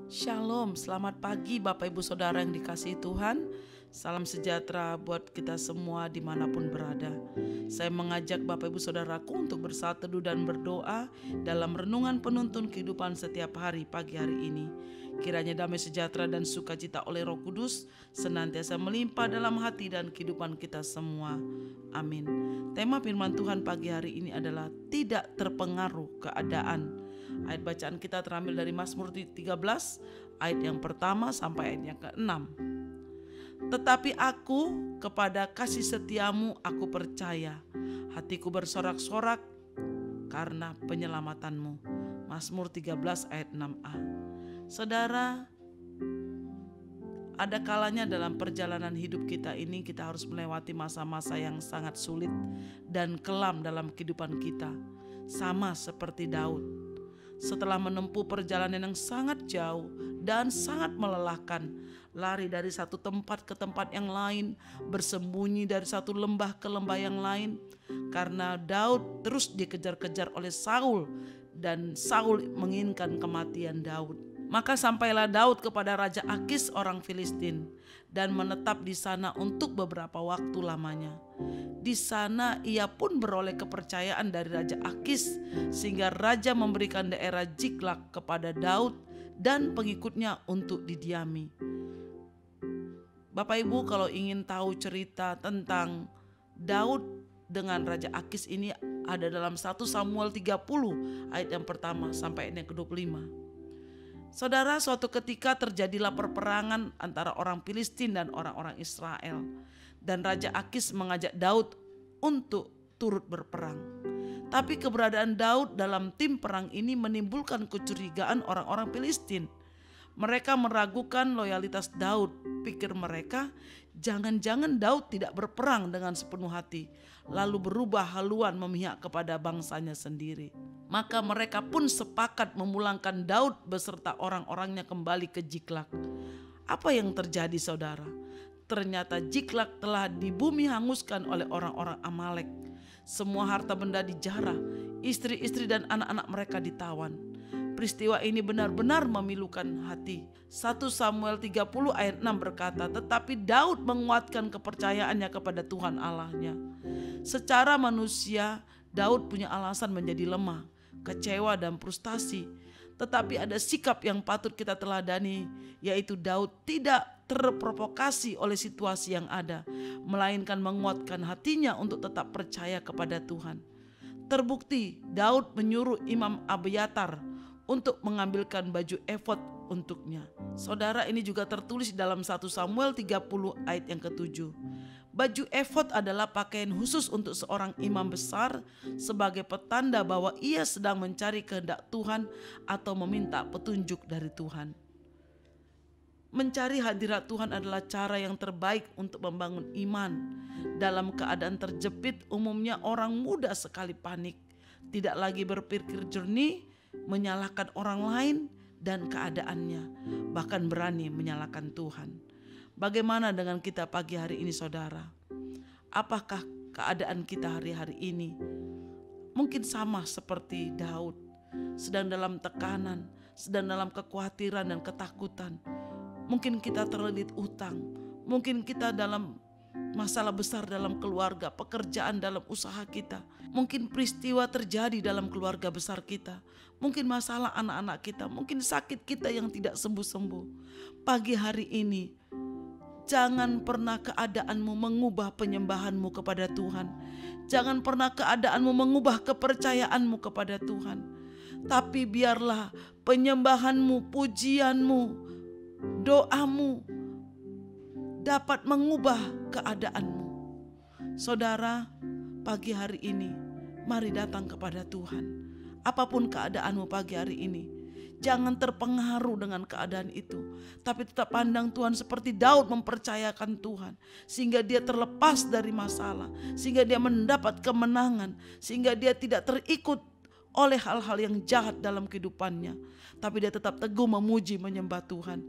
Shalom, selamat pagi Bapak Ibu Saudara yang dikasihi Tuhan. Salam sejahtera buat kita semua dimanapun berada. Saya mengajak Bapak Ibu Saudaraku untuk bersatu teduh dan berdoa dalam renungan penuntun kehidupan setiap hari pagi hari ini. Kiranya damai sejahtera dan sukacita oleh Roh Kudus senantiasa melimpah dalam hati dan kehidupan kita semua. Amin. Tema firman Tuhan pagi hari ini adalah tidak terpengaruh keadaan. Ayat bacaan kita terambil dari Mazmur 13 ayat yang pertama sampai ayat yang ke-6. Tetapi aku kepada kasih setiamu aku percaya, hatiku bersorak-sorak karena penyelamatanmu. Mazmur 13 ayat 6a. Saudara, ada kalanya dalam perjalanan hidup kita ini kita harus melewati masa-masa yang sangat sulit dan kelam dalam kehidupan kita. Sama seperti Daud. Setelah menempuh perjalanan yang sangat jauh dan sangat melelahkan, lari dari satu tempat ke tempat yang lain, bersembunyi dari satu lembah ke lembah yang lain, karena Daud terus dikejar-kejar oleh Saul dan Saul menginginkan kematian Daud. Maka sampailah Daud kepada Raja Akis orang Filistin dan menetap di sana untuk beberapa waktu lamanya. Di sana ia pun beroleh kepercayaan dari Raja Akis sehingga raja memberikan daerah Ziklag kepada Daud dan pengikutnya untuk didiami. Bapak Ibu, kalau ingin tahu cerita tentang Daud dengan Raja Akis ini ada dalam 1 Samuel 30 ayat yang pertama sampai ayat yang ke-25. Saudara, suatu ketika terjadilah perperangan antara orang Filistin dan orang-orang Israel. Dan Raja Akis mengajak Daud untuk turut berperang. Tapi keberadaan Daud dalam tim perang ini menimbulkan kecurigaan orang-orang Filistin. Mereka meragukan loyalitas Daud. Pikir mereka, jangan-jangan Daud tidak berperang dengan sepenuh hati, lalu berubah haluan memihak kepada bangsanya sendiri. Maka mereka pun sepakat memulangkan Daud beserta orang-orangnya kembali ke Ziklag. Apa yang terjadi, saudara? Ternyata Ziklag telah di bumi hanguskan oleh orang-orang Amalek. Semua harta benda dijarah, istri-istri dan anak-anak mereka ditawan. Peristiwa ini benar-benar memilukan hati. 1 Samuel 30 ayat 6 berkata, tetapi Daud menguatkan kepercayaannya kepada Tuhan Allahnya. Secara manusia, Daud punya alasan menjadi lemah, kecewa dan frustasi. Tetapi ada sikap yang patut kita teladani, yaitu Daud tidak terprovokasi oleh situasi yang ada, melainkan menguatkan hatinya untuk tetap percaya kepada Tuhan. Terbukti Daud menyuruh Imam Abiatar untuk mengambilkan baju efod untuknya. Saudara, ini juga tertulis dalam 1 Samuel 30 ayat yang ke-7. Baju efod adalah pakaian khusus untuk seorang imam besar sebagai petanda bahwa ia sedang mencari kehendak Tuhan atau meminta petunjuk dari Tuhan. Mencari hadirat Tuhan adalah cara yang terbaik untuk membangun iman. Dalam keadaan terjepit, umumnya orang mudah sekali panik, tidak lagi berpikir jernih, menyalahkan orang lain dan keadaannya, bahkan berani menyalahkan Tuhan. Bagaimana dengan kita pagi hari ini, saudara? Apakah keadaan kita hari-hari ini mungkin sama seperti Daud, sedang dalam tekanan, sedang dalam kekhawatiran dan ketakutan? Mungkin kita terlilit utang, mungkin kita dalam masalah besar dalam keluarga, pekerjaan, dalam usaha kita. Mungkin peristiwa terjadi dalam keluarga besar kita. Mungkin masalah anak-anak kita, mungkin sakit kita yang tidak sembuh-sembuh. Pagi hari ini, jangan pernah keadaanmu mengubah penyembahanmu kepada Tuhan. Jangan pernah keadaanmu mengubah kepercayaanmu kepada Tuhan. Tapi biarlah penyembahanmu, pujianmu, doamu dapat mengubah keadaanmu. Saudara, pagi hari ini mari datang kepada Tuhan. Apapun keadaanmu pagi hari ini, jangan terpengaruh dengan keadaan itu, tapi tetap pandang Tuhan seperti Daud mempercayakan Tuhan, sehingga dia terlepas dari masalah, sehingga dia mendapat kemenangan, sehingga dia tidak terikut oleh hal-hal yang jahat dalam kehidupannya, tapi dia tetap teguh memuji menyembah Tuhan.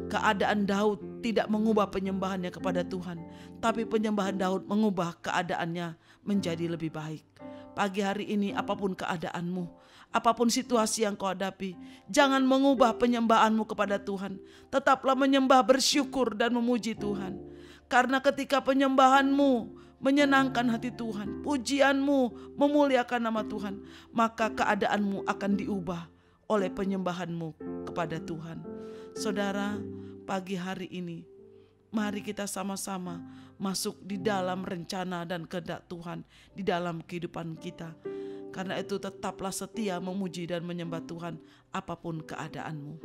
Keadaan Daud tidak mengubah penyembahannya kepada Tuhan, tapi penyembahan Daud mengubah keadaannya menjadi lebih baik. Pagi hari ini apapun keadaanmu, apapun situasi yang kau hadapi, jangan mengubah penyembahanmu kepada Tuhan. Tetaplah menyembah, bersyukur dan memuji Tuhan. Karena ketika penyembahanmu menyenangkan hati Tuhan, pujianmu memuliakan nama Tuhan, maka keadaanmu akan diubah oleh penyembahanmu kepada Tuhan. Saudara, pagi hari ini mari kita sama-sama masuk di dalam rencana dan kehendak Tuhan di dalam kehidupan kita. Karena itu tetaplah setia memuji dan menyembah Tuhan apapun keadaanmu.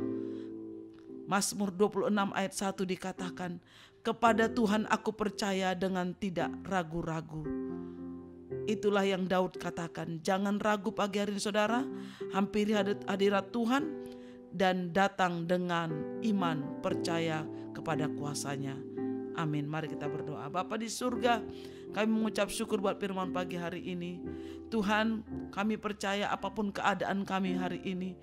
Mazmur 26 ayat 1 dikatakan, kepada Tuhan aku percaya dengan tidak ragu-ragu. Itulah yang Daud katakan. Jangan ragu pagi hari ini saudara, hampiri hadirat Tuhan dan datang dengan iman percaya kepada kuasanya. Amin. Mari kita berdoa. Bapa di surga, kami mengucap syukur buat firman pagi hari ini. Tuhan, kami percaya apapun keadaan kami hari ini,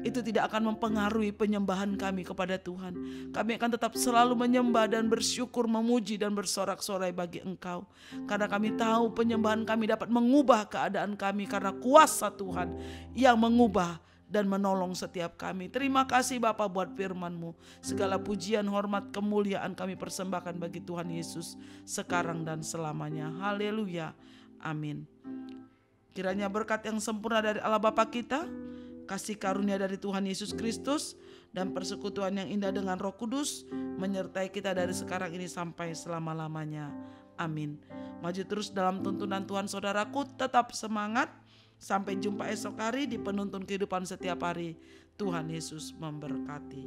itu tidak akan mempengaruhi penyembahan kami kepada Tuhan. Kami akan tetap selalu menyembah dan bersyukur, memuji dan bersorak-sorai bagi Engkau. Karena kami tahu penyembahan kami dapat mengubah keadaan kami karena kuasa Tuhan yang mengubah dan menolong setiap kami. Terima kasih Bapa buat firman-Mu. Segala pujian, hormat, kemuliaan kami persembahkan bagi Tuhan Yesus sekarang dan selamanya. Haleluya. Amin. Kiranya berkat yang sempurna dari Allah Bapa kita, kasih karunia dari Tuhan Yesus Kristus, dan persekutuan yang indah dengan Roh Kudus menyertai kita dari sekarang ini sampai selama-lamanya. Amin. Maju terus dalam tuntunan Tuhan saudaraku, tetap semangat. Sampai jumpa esok hari di penuntun kehidupan setiap hari. Tuhan Yesus memberkati.